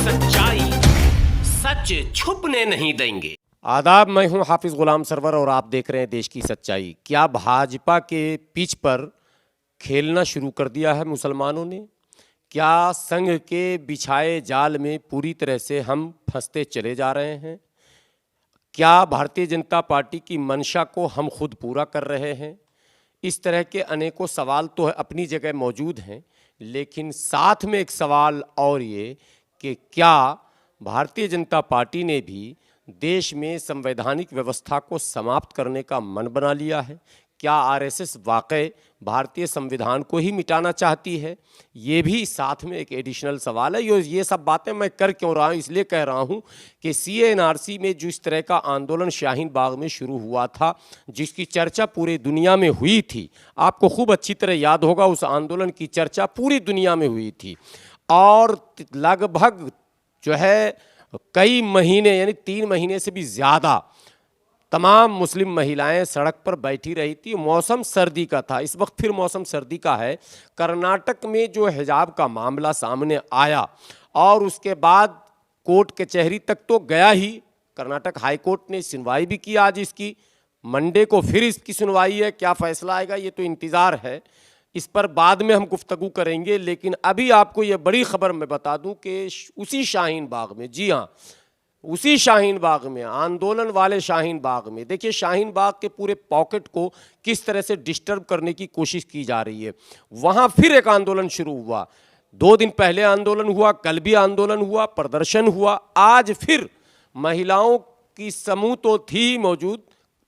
सच्चाई सच छुपने नहीं देंगे। आदाब, मैं हूं हाफिज गुलाम सरवर और आप देख रहे हैं देश की सच्चाई। क्या भाजपा के पिच पर खेलना शुरू कर दिया है मुसलमानों ने? क्या संघ के बिछाए जाल में पूरी तरह से हम फंसते चले जा रहे हैं? क्या भारतीय जनता पार्टी की मंशा को हम खुद पूरा कर रहे हैं? इस तरह के अनेकों सवाल तो अपनी जगह मौजूद हैं, लेकिन साथ में एक सवाल और ये कि क्या भारतीय जनता पार्टी ने भी देश में संवैधानिक व्यवस्था को समाप्त करने का मन बना लिया है? क्या आरएसएस वाकई भारतीय संविधान को ही मिटाना चाहती है? ये भी साथ में एक एडिशनल सवाल है। ये सब बातें मैं कर क्यों रहा हूँ? इसलिए कह रहा हूँ कि सीएनआरसी में जो इस तरह का आंदोलन शाहीन बाग में शुरू हुआ था, जिसकी चर्चा पूरी दुनिया में हुई थी, आपको खूब अच्छी तरह याद होगा, उस आंदोलन की चर्चा पूरी दुनिया में हुई थी और लगभग जो है कई महीने यानी 3 महीने से भी ज़्यादा तमाम मुस्लिम महिलाएं सड़क पर बैठी रही थी। मौसम सर्दी का था, इस वक्त फिर मौसम सर्दी का है। कर्नाटक में जो हिजाब का मामला सामने आया और उसके बाद कोर्ट कचहरी तक तो गया ही, कर्नाटक हाई कोर्ट ने सुनवाई भी की। आज इसकी मंडे को फिर इसकी सुनवाई है। क्या फैसला आएगा ये तो इंतज़ार है, इस पर बाद में हम गुफ्तगू करेंगे। लेकिन अभी आपको ये बड़ी खबर मैं बता दूं कि उसी शाहीन बाग में, जी हाँ, उसी शाहीन बाग में, आंदोलन वाले शाहीन बाग में, देखिए शाहीन बाग के पूरे पॉकेट को किस तरह से डिस्टर्ब करने की कोशिश की जा रही है। वहाँ फिर एक आंदोलन शुरू हुआ। 2 दिन पहले आंदोलन हुआ, कल भी आंदोलन हुआ, प्रदर्शन हुआ। आज फिर महिलाओं की समूह तो थी मौजूद,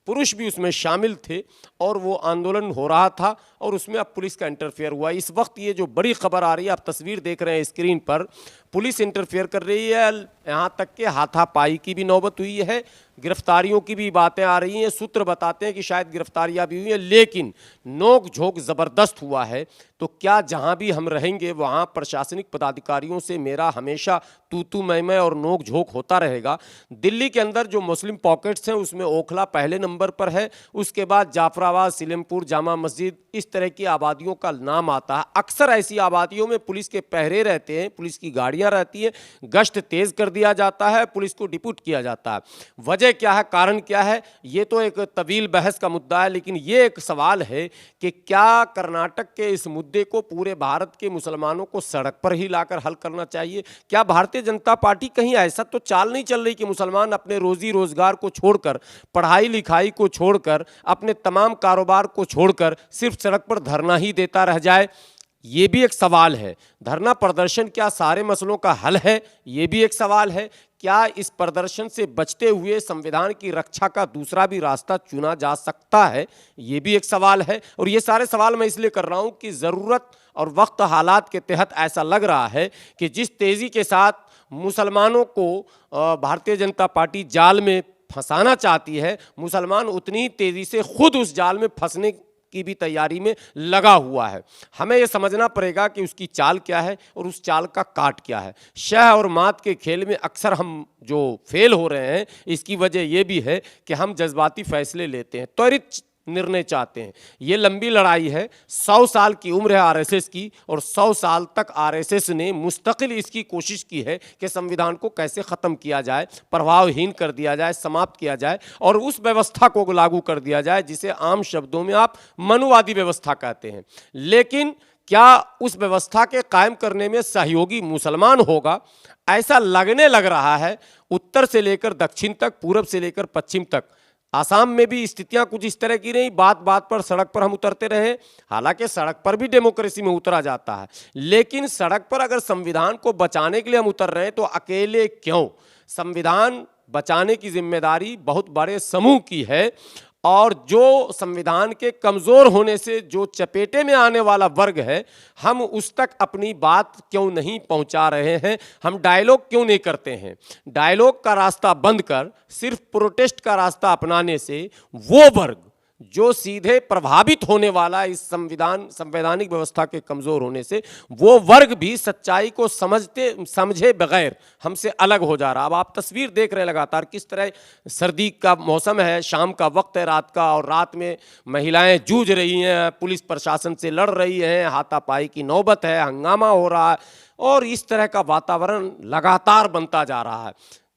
पुरुष भी उसमें शामिल थे और वो आंदोलन हो रहा था और उसमें अब पुलिस का इंटरफेयर हुआ। इस वक्त ये जो बड़ी खबर आ रही है, आप तस्वीर देख रहे हैं स्क्रीन पर, पुलिस इंटरफेयर कर रही है। यहाँ तक कि हाथापाई की भी नौबत हुई है, गिरफ्तारियों की भी बातें आ रही हैं। सूत्र बताते हैं कि शायद गिरफ्तारियाँ भी हुई हैं, लेकिन नोक झोंक ज़बरदस्त हुआ है। तो क्या जहाँ भी हम रहेंगे वहाँ प्रशासनिक पदाधिकारियों से मेरा हमेशा तू मैं और नोक झोंक होता रहेगा। दिल्ली के अंदर जो मुस्लिम पॉकेट्स हैं उसमें ओखला पहले नंबर पर है, उसके बाद जाफराबाद, सीलमपुर, जामा मस्जिद, इस तरह की आबादियों का नाम आता है। अक्सर ऐसी आबादियों में पुलिस के पहरे रहते हैं, पुलिस की गाड़ियां रहती हैं, गश्त तेज कर दिया जाता है, पुलिस को डिप्यूट किया जाता है। वजह क्या है, कारण क्या है, ये तो एक तवील बहस का मुद्दा है। लेकिन ये एक सवाल है कि क्या कर्नाटक के इस मुद्दे को पूरे भारत के मुसलमानों को सड़क पर ही लाकर हल करना चाहिए? क्या भारतीय जनता पार्टी कहीं ऐसा तो चाल नहीं चल रही कि मुसलमान अपने रोजी रोजगार को छोड़कर, पढ़ाई लिखाई को छोड़कर, अपने तमाम कारोबार को छोड़कर सिर्फ सड़क पर धरना ही देता रह जाए? ये भी एक सवाल है। धरना प्रदर्शन क्या सारे मसलों का हल है? ये भी एक सवाल है। क्या इस प्रदर्शन से बचते हुए संविधान की रक्षा का दूसरा भी रास्ता चुना जा सकता है? ये भी एक सवाल है। और ये सारे सवाल मैं इसलिए कर रहा हूं कि ज़रूरत और वक्त हालात के तहत ऐसा लग रहा है कि जिस तेज़ी के साथ मुसलमानों को भारतीय जनता पार्टी जाल में फंसाना चाहती है, मुसलमान उतनी ही तेज़ी से खुद उस जाल में फंसने की भी तैयारी में लगा हुआ है। हमें यह समझना पड़ेगा कि उसकी चाल क्या है और उस चाल का काट क्या है। शह और मात के खेल में अक्सर हम जो फेल हो रहे हैं, इसकी वजह यह भी है कि हम जज्बाती फैसले लेते हैं, त्वरित निर्णय चाहते हैं। ये लंबी लड़ाई है। 100 साल की उम्र है आरएसएस की और 100 साल तक आरएसएस ने मुस्तकिल इसकी कोशिश की है कि संविधान को कैसे ख़त्म किया जाए, प्रभावहीन कर दिया जाए, समाप्त किया जाए और उस व्यवस्था को लागू कर दिया जाए जिसे आम शब्दों में आप मनुवादी व्यवस्था कहते हैं। लेकिन क्या उस व्यवस्था के कायम करने में सहयोगी मुसलमान होगा? ऐसा लगने लग रहा है। उत्तर से लेकर दक्षिण तक, पूरब से लेकर पश्चिम तक, आसाम में भी स्थितियां कुछ इस तरह की नहीं। बात बात पर सड़क पर हम उतरते रहे, हालांकि सड़क पर भी डेमोक्रेसी में उतरा जाता है, लेकिन सड़क पर अगर संविधान को बचाने के लिए हम उतर रहे हैं तो अकेले क्यों? संविधान बचाने की जिम्मेदारी बहुत बड़े समूह की है और जो संविधान के कमज़ोर होने से जो चपेटे में आने वाला वर्ग है, हम उस तक अपनी बात क्यों नहीं पहुंचा रहे हैं? हम डायलॉग क्यों नहीं करते हैं? डायलॉग का रास्ता बंद कर सिर्फ प्रोटेस्ट का रास्ता अपनाने से वो वर्ग जो सीधे प्रभावित होने वाला इस संवैधानिक व्यवस्था के कमजोर होने से, वो वर्ग भी सच्चाई को समझे बगैर हमसे अलग हो जा रहा। अब आप तस्वीर देख रहे हैं लगातार किस तरह सर्दी का मौसम है, शाम का वक्त है रात का, और रात में महिलाएं जूझ रही हैं, पुलिस प्रशासन से लड़ रही हैं, हाथापाई की नौबत है, हंगामा हो रहा है, और इस तरह का वातावरण लगातार बनता जा रहा है।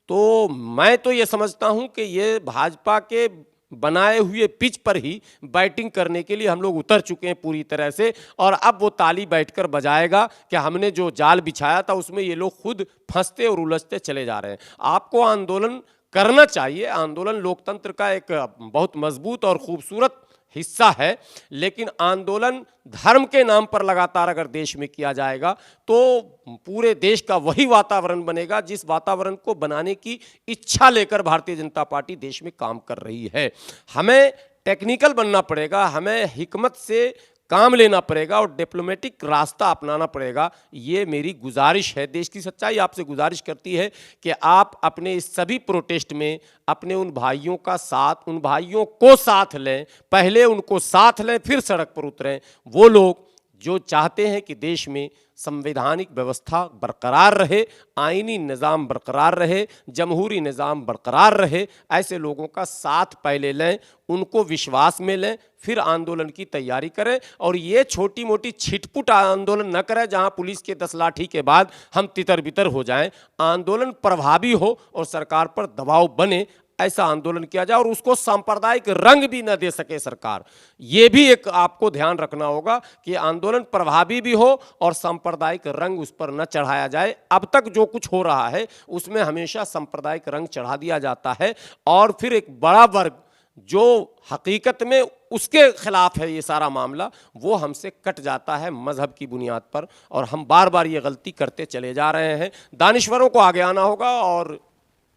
तो मैं तो ये समझता हूं कि ये भाजपा के बनाए हुए पिच पर ही बैटिंग करने के लिए हम लोग उतर चुके हैं पूरी तरह से, और अब वो ताली बैठकर बजाएगा कि हमने जो जाल बिछाया था उसमें ये लोग खुद फंसते और उलझते चले जा रहे हैं। आपको आंदोलन करना चाहिए, आंदोलन लोकतंत्र का एक बहुत मजबूत और खूबसूरत हिस्सा है, लेकिन आंदोलन धर्म के नाम पर लगातार अगर देश में किया जाएगा तो पूरे देश का वही वातावरण बनेगा जिस वातावरण को बनाने की इच्छा लेकर भारतीय जनता पार्टी देश में काम कर रही है। हमें टेक्निकल बनना पड़ेगा, हमें हिकमत से काम लेना पड़ेगा और डिप्लोमेटिक रास्ता अपनाना पड़ेगा। ये मेरी गुजारिश है, देश की सच्चाई आपसे गुजारिश करती है कि आप अपने इस सभी प्रोटेस्ट में अपने उन भाइयों का साथ, उन भाइयों को साथ लें, पहले उनको साथ लें फिर सड़क पर उतरें। वो लोग जो चाहते हैं कि देश में संवैधानिक व्यवस्था बरकरार रहे, आईनी निज़ाम बरकरार रहे, जमहूरी निज़ाम बरकरार रहे, ऐसे लोगों का साथ पहले लें, उनको विश्वास में लें, फिर आंदोलन की तैयारी करें। और ये छोटी मोटी छिटपुट आंदोलन न करें जहां पुलिस के 10 लाठी के बाद हम तितर बितर हो जाएं। आंदोलन प्रभावी हो और सरकार पर दबाव बने, ऐसा आंदोलन किया जाए, और उसको सांप्रदायिक रंग भी न दे सके सरकार। ये भी एक आपको ध्यान रखना होगा कि आंदोलन प्रभावी भी हो और सांप्रदायिक रंग उस पर न चढ़ाया जाए। अब तक जो कुछ हो रहा है उसमें हमेशा सांप्रदायिक रंग चढ़ा दिया जाता है, और फिर एक बड़ा वर्ग जो हकीकत में उसके खिलाफ है ये सारा मामला, वो हमसे कट जाता है मजहब की बुनियाद पर, और हम बार बार ये गलती करते चले जा रहे हैं। दानिश्वरों को आगे आना होगा और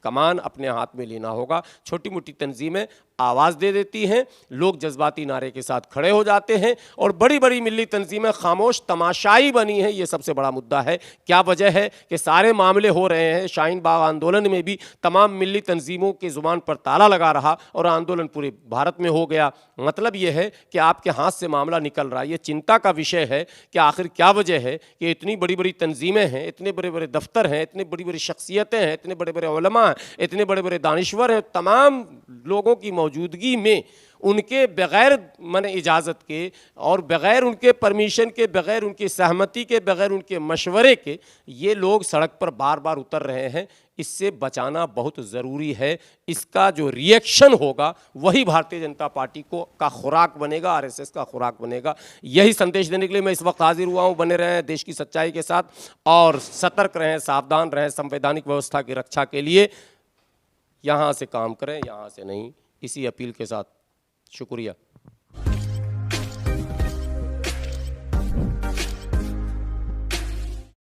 कमान अपने हाथ में लेना होगा। छोटी मोटी तंजीमें आवाज़ दे देती हैं, लोग जज्बाती नारे के साथ खड़े हो जाते हैं, और बड़ी बड़ी मिली तंजीमें खामोश तमाशाई बनी हैं। ये सबसे बड़ा मुद्दा है। क्या वजह है कि सारे मामले हो रहे हैं? शाहीन बाग आंदोलन में भी तमाम मिली तंजीमों की ज़ुबान पर ताला लगा रहा और आंदोलन पूरे भारत में हो गया। मतलब ये है कि आपके हाथ से मामला निकल रहा है। ये चिंता का विषय है कि आखिर क्या वजह है कि इतनी बड़ी बड़ी तंजीमें हैं, इतने बड़े बड़े दफ्तर हैं, इतनी बड़ी बड़ी शख्सियतें हैं, इतने बड़े बड़े उलमा हैं, इतने बड़े बड़े दानिश्वर हैं, तमाम लोगों की मौजूदगी में उनके बग़ैर माने इजाज़त के और बग़ैर उनके परमिशन के, बग़ैर उनकी सहमति के, बग़ैर उनके मशवरे के ये लोग सड़क पर बार बार उतर रहे हैं। इससे बचाना बहुत ज़रूरी है। इसका जो रिएक्शन होगा वही भारतीय जनता पार्टी का खुराक बनेगा, आरएसएस का खुराक बनेगा। यही संदेश देने के लिए मैं इस वक्त हाजिर हुआ हूँ। बने रहें देश की सच्चाई के साथ और सतर्क रहें, सावधान रहें। संवैधानिक व्यवस्था की रक्षा के लिए यहाँ से काम करें, यहाँ से नहीं। इसी अपील के साथ शुक्रिया।